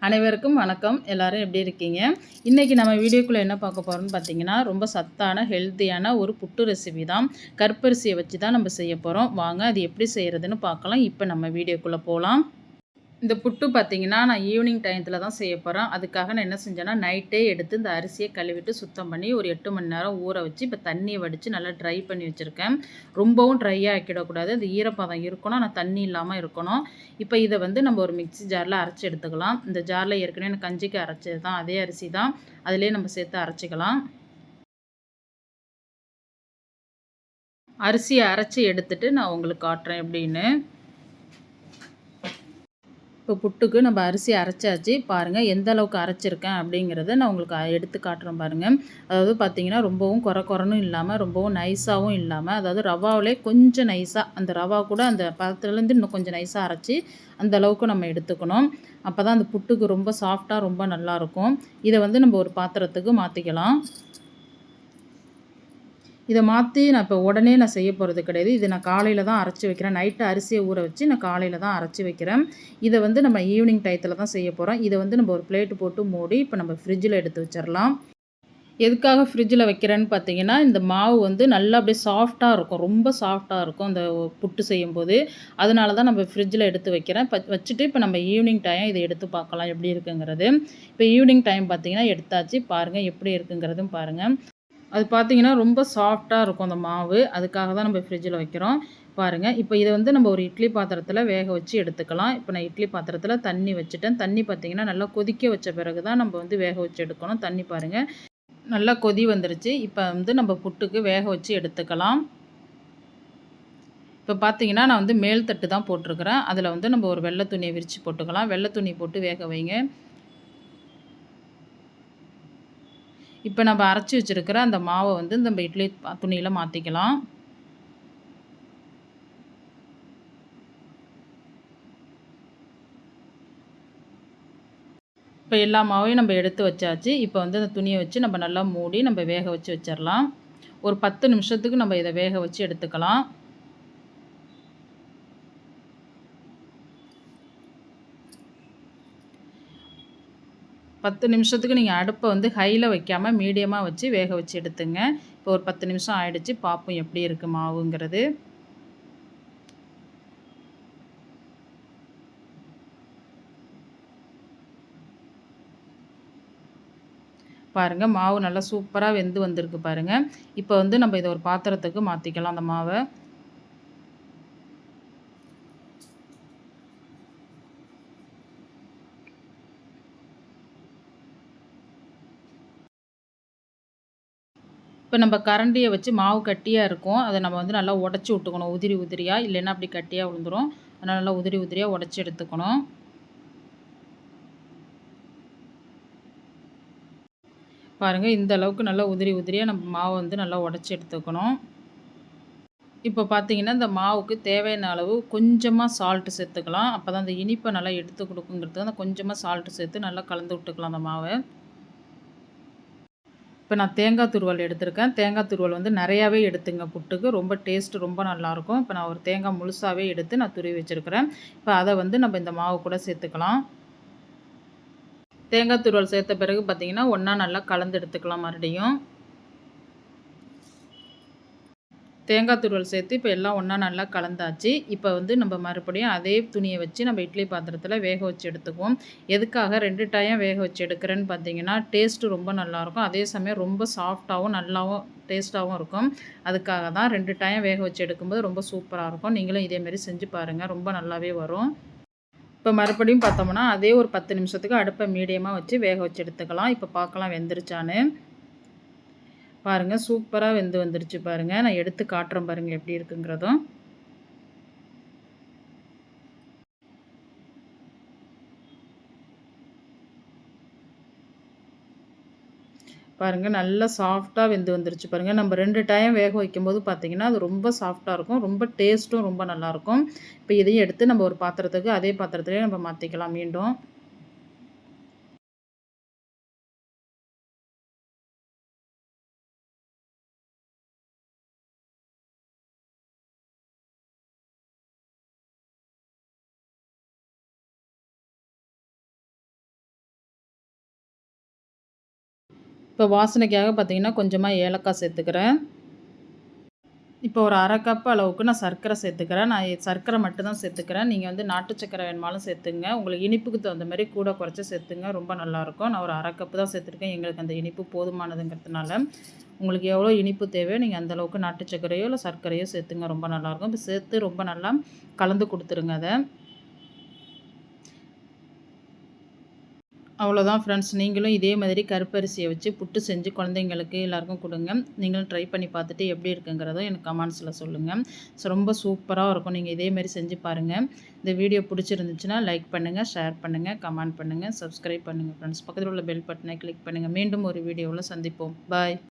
அனைவருக்கும் வணக்கம். எல்லாரும் எப்படி இருக்கீங்க? இன்றைக்கி நம்ம வீடியோக்குள்ளே என்ன பார்க்க போகிறோம்னு பார்த்தீங்கன்னா, ரொம்ப சத்தான ஹெல்த்தியான ஒரு புட்டு ரெசிபி தான். கற்பரிசியை வச்சு தான் நம்ம செய்ய போகிறோம். வாங்க அது எப்படி செய்கிறதுன்னு பார்க்கலாம். இப்போ நம்ம வீடியோக்குள்ளே போகலாம். இந்த புட்டு பார்த்தீங்கன்னா, நான் ஈவினிங் டயத்தில் தான் செய்ய போகிறேன். அதுக்காக நான் என்ன செஞ்சேன்னா, நைட்டே எடுத்து இந்த அரிசியை கழுவிட்டு சுத்தம் பண்ணி ஒரு 8 மணி நேரம் ஊற வச்சு, இப்போ தண்ணியை வடித்து நல்லா ட்ரை பண்ணி வச்சுருக்கேன். ரொம்பவும் ட்ரையாக ஆக்கிடக்கூடாது. அந்த ஈரப்பதம் இருக்கணும், ஆனால் தண்ணி இல்லாமல் இருக்கணும். இப்போ இதை வந்து நம்ம ஒரு மிக்ஸி ஜாரில் அரைச்சி எடுத்துக்கலாம். இந்த ஜாரில் ஏற்கனவே எனக்கு கஞ்சிக்கு அரைச்சது தான், அதே அரிசி தான். அதிலே நம்ம சேர்த்து அரைச்சிக்கலாம். அரிசியை அரைச்சி எடுத்துட்டு நான் உங்களுக்கு காட்டுறேன் எப்படின்னு. இப்போ புட்டுக்கு நம்ம அரிசி அரைச்சாச்சு. பாருங்கள் எந்த அளவுக்கு அரைச்சிருக்கேன் அப்படிங்கிறத நான் உங்களுக்கு எடுத்து காட்டுறேன் பாருங்கள். அதாவது பார்த்திங்கன்னா ரொம்பவும் கொரன்னு இல்லாமல், ரொம்பவும் நைஸாகவும் இல்லாமல், அதாவது ரவாவிலே கொஞ்சம் நைஸாக, அந்த ரவா கூட அந்த பதத்துலேருந்து இன்னும் கொஞ்சம் நைஸாக அரைச்சி அந்த அளவுக்கு நம்ம எடுத்துக்கணும். அப்போ தான் அந்த புட்டுக்கு ரொம்ப சாஃப்டாக ரொம்ப நல்லாயிருக்கும். இதை வந்து நம்ம ஒரு பாத்திரத்துக்கு மாற்றிக்கலாம். இதை மாற்றி நான் இப்போ உடனே நான் செய்ய போகிறது கிடையாது. இதை நான் காலையில் தான் அரைச்சி வைக்கிறேன். நைட்டு அரிசியை ஊற வச்சு நான் காலையில் தான் அரைச்சி வைக்கிறேன். இதை வந்து நம்ம ஈவினிங் டயத்தில் தான் செய்ய போகிறோம். இதை வந்து நம்ம ஒரு பிளேட்டு போட்டு மூடி இப்போ நம்ம ஃப்ரிட்ஜில் எடுத்து வச்சிடலாம். எதுக்காக ஃப்ரிட்ஜில் வைக்கிறேன்னு பார்த்தீங்கன்னா, இந்த மாவு வந்து நல்லா அப்படியே சாஃப்டாக இருக்கும். ரொம்ப சாஃப்டாக இருக்கும் அந்த புட்டு செய்யும்போது. அதனால தான் நம்ம ஃப்ரிட்ஜில் எடுத்து வைக்கிறேன். வச்சுட்டு இப்போ நம்ம ஈவினிங் டைம் இதை எடுத்து பார்க்கலாம் எப்படி இருக்குங்கிறது. இப்போ ஈவினிங் டைம் பார்த்தீங்கன்னா எடுத்தாச்சு. பாருங்கள் எப்படி இருக்குங்கிறதும் பாருங்கள். அது பார்த்தீங்கன்னா ரொம்ப சாஃப்டாக இருக்கும் அந்த மாவு. அதுக்காக தான் நம்ம ஃப்ரிட்ஜில் வைக்கிறோம். பாருங்கள். இப்போ இதை வந்து நம்ம ஒரு இட்லி பாத்திரத்தில் வேக வச்சு எடுத்துக்கலாம். இப்போ நான் இட்லி பாத்திரத்தில் தண்ணி வச்சுட்டேன். தண்ணி பார்த்தீங்கன்னா நல்லா கொதிக்க வச்ச பிறகு தான் நம்ம வந்து வேக வச்சு எடுக்கணும். தண்ணி பாருங்கள் நல்லா கொதி வந்துருச்சு. இப்போ வந்து நம்ம புட்டுக்கு வேக வச்சு எடுத்துக்கலாம். இப்போ பார்த்தீங்கன்னா நான் வந்து மேல் தட்டு தான் போட்டிருக்கிறேன். அதில் வந்து நம்ம ஒரு வெள்ளை துணியை விரித்து போட்டுக்கலாம். வெள்ளை துணி போட்டு வேக வைங்க. இப்போ நம்ம அரைச்சி வச்சுருக்கிற அந்த மாவை வந்து நம்ம இட்லி துணியில் மாற்றிக்கலாம். இப்போ எல்லா மாவையும் நம்ம எடுத்து வச்சாச்சு. இப்போ வந்து அந்த துணியை வச்சு நம்ம நல்லா மூடி நம்ம வேக வச்சு வச்சிடலாம். ஒரு 10 நிமிஷத்துக்கு நம்ம இதை வேக வச்சு எடுத்துக்கலாம். பத்து நிமிஷத்துக்கு நீங்கள் அடுப்பை வந்து ஹையில் வைக்காமல் மீடியமாக வச்சு வேக வச்சு எடுத்துங்க. இப்போ ஒரு 10 நிமிஷம் ஆயிடுச்சு. பார்ப்போம் எப்படி இருக்குது மாவுங்கிறது. பாருங்கள் மாவு நல்லா சூப்பராக வெந்து வந்திருக்கு பாருங்கள். இப்போ வந்து நம்ம இதை ஒரு பாத்திரத்துக்கு மாற்றிக்கலாம் அந்த மாவை. இப்போ நம்ம கரண்டியை வச்சு மாவு கட்டியாக இருக்கும். அதை நம்ம வந்து நல்லா உடச்சி விட்டுக்கணும் உதிரி உதிரியாக. இல்லைன்னா அப்படி கட்டியாக விழுந்துடும். அதனால் நல்லா உதிரி உதிரியாக உடச்சி எடுத்துக்கணும். பாருங்கள் இந்த அளவுக்கு நல்லா உதிரி உதிரியாக நம்ம மாவை வந்து நல்லா உடச்சி எடுத்துக்கணும். இப்போ பார்த்தீங்கன்னா இந்த மாவுக்கு தேவையான அளவு கொஞ்சமாக சால்ட்டு சேர்த்துக்கலாம். அப்போ தான் அந்த இனிப்பை நல்லா எடுத்து கொடுக்குங்கிறதுக்கு அந்த கொஞ்சமாக சால்ட்டு சேர்த்து நல்லா கலந்து விட்டுக்கலாம் அந்த மாவை. இப்போ நான் தேங்காய் துருவல் எடுத்திருக்கேன். தேங்காய் துருவல் வந்து நிறையாவே எடுத்துங்க புட்டுக்கு. ரொம்ப டேஸ்ட்டு ரொம்ப நல்லாயிருக்கும். இப்போ நான் ஒரு தேங்காய் முழுசாகவே எடுத்து நான் துருவி வச்சுருக்கிறேன். இப்போ அதை வந்து நம்ம இந்த மாவு கூட சேர்த்துக்கலாம். தேங்காய் துருவல் சேர்த்த பிறகு பார்த்திங்கன்னா ஒன்றா நல்லா கலந்து எடுத்துக்கலாம் மறுபடியும். தேங்காய் துருவல் சேர்த்து இப்போ எல்லாம் ஒன்றா நல்லா கலந்தாச்சு. இப்போ வந்து நம்ம மறுபடியும் அதே துணியை வச்சு நம்ம இட்லி பாத்திரத்தில் வேக வச்சு எடுத்துக்குவோம். எதுக்காக 2 டைம் வேக வச்சு எடுக்கிறேன்னு பார்த்தீங்கன்னா, டேஸ்ட்டு ரொம்ப நல்லாயிருக்கும். அதே சமயம் ரொம்ப சாஃப்டாகவும் நல்லாவும் டேஸ்ட்டாகவும் இருக்கும். அதுக்காக தான் 2 டைம் வேக வச்சு எடுக்கும்போது ரொம்ப சூப்பராக இருக்கும். நீங்களும் இதேமாரி செஞ்சு பாருங்கள். ரொம்ப நல்லாவே வரும். இப்போ மறுபடியும் பார்த்தோம்னா, அதே ஒரு 10 நிமிஷத்துக்கு அடுப்பை மீடியமாக வச்சு வேக வச்சு எடுத்துக்கலாம். இப்போ பார்க்கலாம் வெந்துருச்சான்னு. பாருங்கள் சூப்பராக வெந்து வந்துருச்சு பாருங்கள். நான் எடுத்து காட்டுறேன் பாருங்கள் எப்படி இருக்குங்கிறதும். பாருங்கள் நல்லா சாஃப்டாக வெந்து வந்துருச்சு பாருங்கள். நம்ம 2 டைம் வேக வைக்கும்போது பார்த்திங்கன்னா அது ரொம்ப சாஃப்டாக இருக்கும். ரொம்ப டேஸ்ட்டும் ரொம்ப நல்லாயிருக்கும். இப்போ இதையும் எடுத்து நம்ம ஒரு பாத்திரத்துக்கு அதே பாத்திரத்துலேயே நம்ம மாற்றிக்கலாம் மீண்டும். இப்போ வாசனைக்காக பார்த்தீங்கன்னா, கொஞ்சமாக ஏலக்காய் சேர்த்துக்கிறேன். இப்போ ஒரு 1/2 கப் அளவுக்கு நான் சர்க்கரை சேர்த்துக்கிறேன். நான் சர்க்கரை மட்டும் தான் சேர்த்துக்கிறேன். நீங்க வந்து நாட்டு சர்க்கரை வேணுமாலும் சேர்த்துங்க. உங்களுக்கு இனிப்புக்கு தகுந்த மாரி கூட குறைச்சு சேர்த்துங்க. ரொம்ப நல்லாயிருக்கும். நான் ஒரு 1/2 கப்பு தான் சேர்த்துருக்கேன். எங்களுக்கு அந்த இனிப்பு போதுமானதுங்கிறதுனால. உங்களுக்கு எவ்வளோ இனிப்பு தேவையோ நீங்க அந்த அளவுக்கு நாட்டு சர்க்கரையோ, இல்ல சர்க்கரையோ சேர்த்துங்க. ரொம்ப நல்லாயிருக்கும். இப்போ சேர்த்து ரொம்ப நல்லா கலந்து குடுத்துருங்க அத. அவ்வளோதான் ஃப்ரெண்ட்ஸ். நீங்களும் இதே மாதிரி கருப்பரிசிய வச்சு புட்டு செஞ்சு குழந்தைங்களுக்கு எல்லாருக்கும் குடுங்க. நீங்களும் ட்ரை பண்ணி பார்த்துட்டு எப்படி இருக்குங்கிறதும் எனக்கு கமெண்ட்ஸில சொல்லுங்க. ரொம்ப சூப்பரா இருக்கும். நீங்க இதே மாரி செஞ்சு பாருங்க. இந்த வீடியோ பிடிச்சிருந்துச்சுன்னா லைக் பண்ணுங்க, ஷேர் பண்ணுங்க, கமெண்ட் பண்ணுங்க, சப்ஸ்கிரைப் பண்ணுங்க ஃப்ரெண்ட்ஸ். பக்கத்தில உள்ள பெல் பட்டனை கிளிக் பண்ணுங்க. மீண்டும் ஒரு வீடியோவில் சந்திப்போம். பாய்.